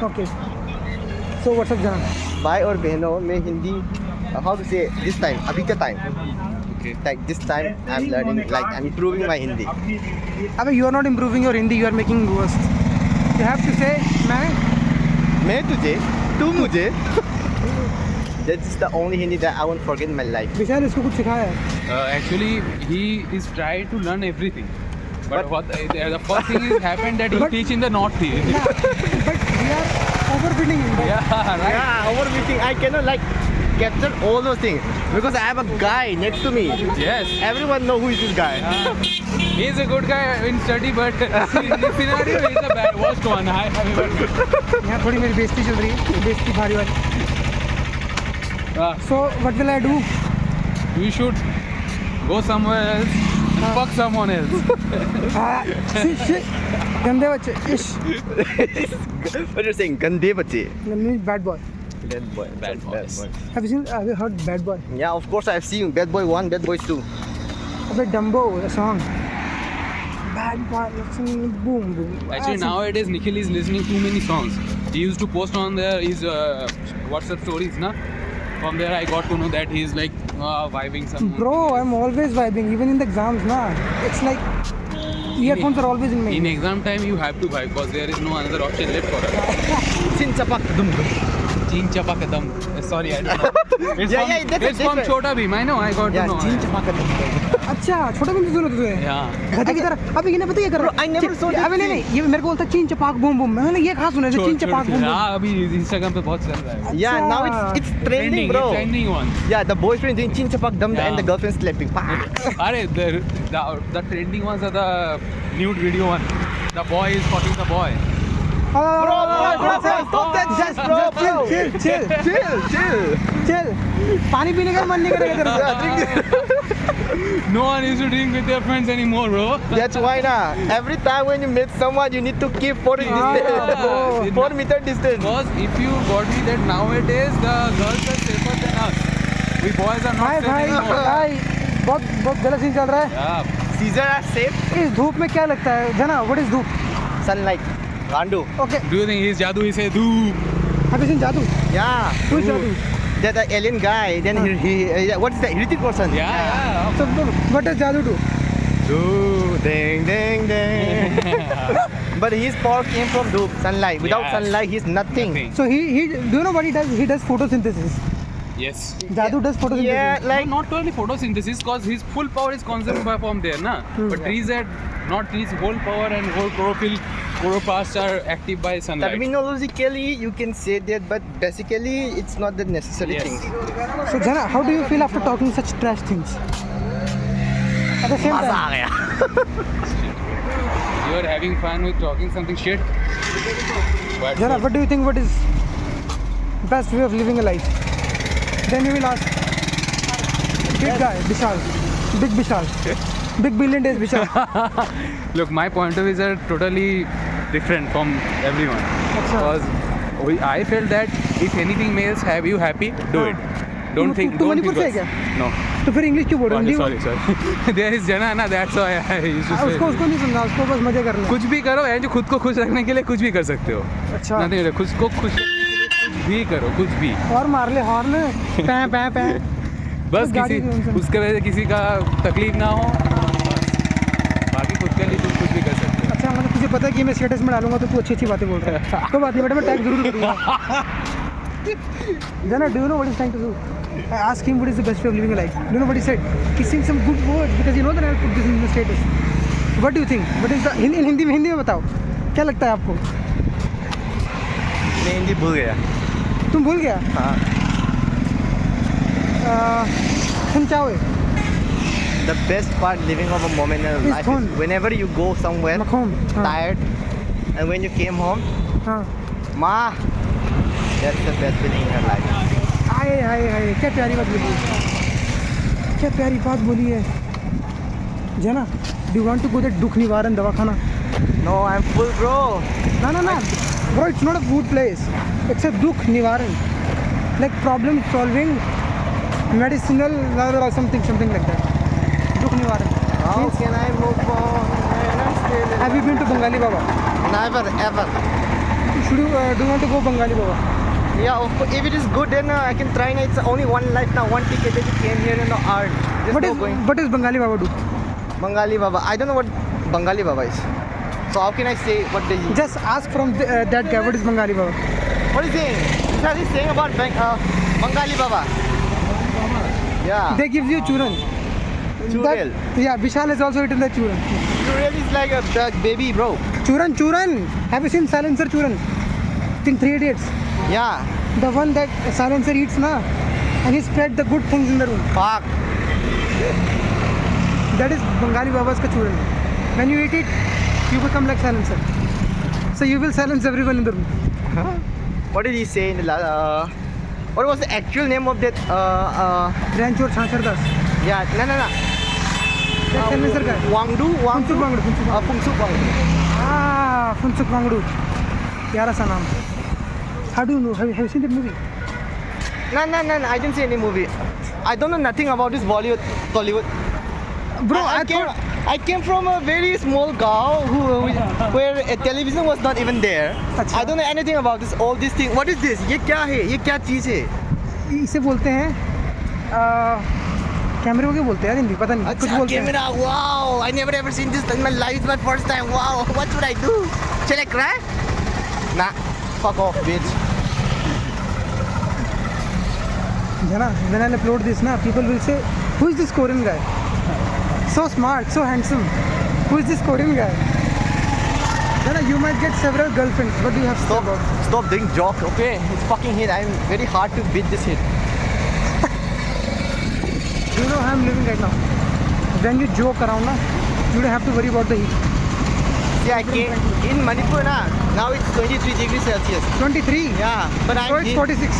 Okay. So what's up, Jana? भाई और बहनों में Hindi how to say this time अभी का time Okay. like this time I'm learning like I'm improving my Hindi. Abhi, you are not improving your Hindi. You are making worse. You have to say मैं तुझे तू मुझे That is the only Hindi that I won't forget in my life. विशाल इसको कुछ सिखाया है? Actually, he is trying to learn everything. But But- what the first thing is happened that he But- teach in the north here. Nah, but we are overfitting him. But Yeah, right. Yeah, overfitting. I cannot like capture all those things because I have a guy next to me. Yes. Everyone know who is this guy. He is a good guy in study, but in this scenario, he is a bad, worst one. यहाँ थोड़ी मेरी बेइज्जती चल रही है, बेइज्जती भारी वाली. So what will I do? You should go somewhere else and fuck someone else. Shit. गंदे बच्चे. Ish. What are you saying? गंदे बच्चे. That means bad boy. Bad boy. Bad boys. Have you heard Bad Boy? Yeah, of course I've seen Bad Boy 1, Bad Boy 2. Abhi Dumbo, the song. Bad boy, boom boom. Actually, nowadays Nikhil is listening too many songs. He used to post on there his WhatsApp stories, na. From there, I got to know that he is like vibing some. Bro, I'm always vibing, even in the exams, na. It's like earphones are always in my In ear. exam time, you have to vibe because there is no another option left for us. Chin chapak dum. Chin chapa kadam. Sorry, I don't know. It's Yeah, from, yeah, that's it's from different. Chota Bheem. I know. I got Yeah, to know. chin chapak dum. अच्छा छोटा बिंदु सुनो तुझे Yeah. गधे की तरह अभी इन्हें पता है क्या कर रहा Bro, I never saw that अबे नहीं ये मेरे को बोलता है चीन चपाक बूम बूम मैंने ये कहाँ सुना है चीन चपाक बूम बूम हाँ अभी Instagram पे बहुत चल रहा है. Yeah, now it's trending, bro. It's trending one. Yeah, the boyfriend doing chin chapak dum Yeah. and the girlfriend slapping. Pah. Arey, the trending ones are the nude video one. The boy is fucking the boy. Bro, stop that just, bro. Chill. पानी पीने का मन नहीं करेगा तेरा Yeah, drink this. No one used to drink with their friends anymore, bro. That's why na. Every time when you meet someone, you need to keep 4 distance. bro. 4-meter distance. Because if you got me that nowadays the girls are safer than us. We boys are not भाई safe भाई anymore. भाई बहुत गलत scene चल रहा है Yeah. Caesar are safe. इस धूप में क्या लगता है जना व्हाट इज धूप Sunlight. Gandu. Okay Do you think he's jadoo? He say do. अभी सीन जादू Yeah. Who is जादू That alien guy. Then he what is that? Hrithik Roshan. Yeah. तो व्हाट इज जादू do Do ding ding ding. But his power came from sunlight. Without Yes. sunlight, he's nothing. So he do you know what he does photosynthesis Yes. जादू does photosynthesis Yeah, like Not only photosynthesis, because his full power is consumed by from there, na. But trees are not trees. Whole power and whole chloroplasts are active by sunlight. terminologically you can say that, but basically it's not the necessary Yes. thing. so Jana how do you feel after talking such trash things at the same मजा time आ गया. You are having fun with talking something shit. But Jana, what do you think? What is best way of living a life? Then you will ask, big guy, Vishal, big billion days Vishal. look, my point of view are totally different from everyone. Because I felt that if anything makes have you happy, do it. Don't तू- think. तू Don't Manipur think से है twice. No. तो फिर English क्यों बोल रहे हो? Sorry. There is Jana, na. That's why I used to say. उसको नहीं सुनना, उसको बस मजे करने. कुछ भी करो है जो खुद को खुश रखने के लिए कुछ भी कर सकते हो. अच्छा. नहीं खुद को खुश रखने के लिए कुछ भी करो, कुछ भी. और मार ले हॉर्न, पै पै पै. बस गाड़ी किसी में उनसे- उसके वजह से किसी का तकलीफ ना हो. बाकी खुद के लिए तुम कुछ भी कर सकते हो. अच्छा मतलब तुझे पता है कि मैं स्टेटस में डालूंगा तो तू अच्छी बातें बोल रहा है. कोई बात नहीं बेटा, मैं टैग जरूर करूंगा. Jana, do you know what he's trying to do? I asked him what is the best way of living a life. Do you know what he said? He's saying some good words because you know that I'll put this in the status. What do you think? What is the in Hindi में बताओ. क्या लगता है आपको? मैं हिंदी भूल गया. तुम भूल गया? हाँ. तुम चाहोगे? The best part living of a moment in Is life fun. is whenever you go somewhere मखोम. हाँ. tired, and when you came home, हाँ. ma, that's the best feeling in your life. हाय हाय हाय क्या प्यारी बात बोली है. क्या प्यारी बात बोली है. जना, do you want to go to दुख निवारण दवाखाना? No, I'm full, bro. No. Bro, it's not a food place. It's a dukh nivaran. Like problem solving, medicinal, or something like that. Dukh nivaran. How Means, can I move on when I'm still in have you been to Bengali Baba? Never ever. Should you do you want to go Bengali Baba? Yeah, of course. If it is good, then I can try. It's only one life now, one ticket that you came here and earn. Just What no is going. what is Bengali Baba do? Bengali Baba. I don't know what Bengali Baba is. So how can I say what they? Just ask from that guy what is Bengali Baba. What is he saying? What is he saying about Bengali Baba? Yeah. They give you churan. Churel. Yeah, Vishal has also eaten the churan. Churel is like a baby, bro. Churan. Have you seen Silencer Churan? In 3 Idiots. Yeah. The one that Silencer eats na, and he spread the good things in the room. Fuck. That is Bengali Baba's ka churan. When you eat it, you become like Silencer. So you will silence everyone in the room. What did he say in the last? What was the actual name of that? Ranchor Chansar Das. Yeah. No. That Silencer guy. Wangdu. Funsuk Wangdu. Fungsuk Wangdu. Ah, Funsuk Wangdu. Pyara sa naam. How do you know? Have you seen that movie? No. I didn't see any movie. I don't know nothing about this Bollywood, Tollywood. Bro, I came from a very small gaon where a television was not even there. अच्छा. I don't know anything about this. All these things. What is this? ये क्या है? ये क्या चीज़ है? इसे बोलते हैं कैमरे को क्या बोलते हैं यार हिंदी पता नहीं कुछ अच्छा, बोलते हैं camera. Wow, I never ever seen this in my life. It's my first time. Wow, what should I do? Shall I cry? Nah, fuck off, bitch. Jana, when I upload this na, people will say, who is this Korean guy? So smart, so handsome. Who is this Korean guy? Jana, you might get several girlfriends, but you have to Stop, stop. stop doing joke, okay? It's fucking hit. I'm very hard to beat this hit. You know how I'm living right now. When you joke around na, you don't have to worry about the heat. Yeah, I came in Manipur now it's 23 degrees Celsius. 23. Yeah, but So it's 46.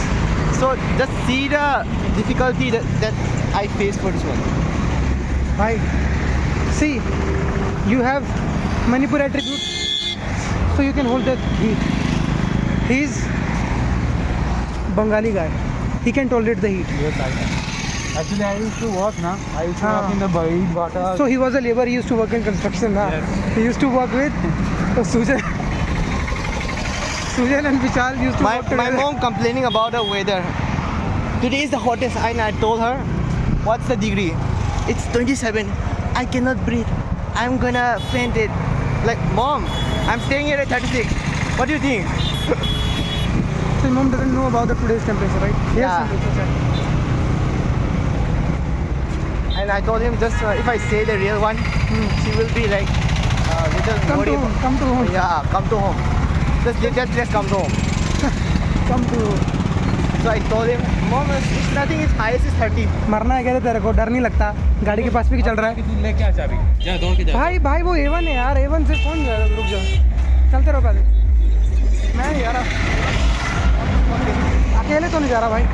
So just see the difficulty that I face for this one. Bhai, see, you have Manipur attributes, so you can hold that heat. He's Bengali guy. He can tolerate the heat. Yes, I can. Actually, I used to work now. I used to work in the Bhai water. So he was a labor. He used to work in construction. Na? Yes. He used to work with Sujan. Sujan and Vishal used to My work together. mom complaining about the weather. Today is the hottest, and I told her, what's the degree? It's 27. I cannot breathe. I'm gonna faint it. Like, mom, I'm staying here at 36. What do you think? So mom doesn't know about the today's temperature, right? Yes. Yeah. Temperature. And I told him just if I say the real one, she will be like little Come worried. to home. Come to home. Yeah, come to home. Just come to home. Come to home. So I told him, mom, it's nothing. Its highest is 30. मरना है क्या रे तेरे को डर नहीं लगता गाड़ी के पास भी चल रहा है लेके आ चाबी जा दौड़ के जा भाई भाई वो A1 है यार A1 से कौन जा रुक जा चलते रहो पहले मैं नहीं जा रहा अकेले तो नहीं जा रहा भाई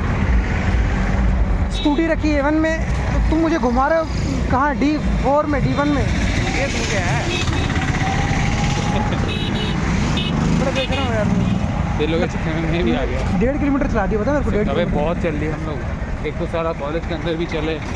स्कूटी रखी A1 में तो तुम मुझे घुमा रहे हो कहाँ D4 में D1 में ये तुम क्या है बड़ा देख रहा हूँ यार ये लोग मैं भी आ गया 1.5 किलोमीटर चला दिया पता है मेरे को 1.5 अबे किलोमीटर बहुत चल रही है हम लोग एक तो सारा कॉलेज के अंदर भी चले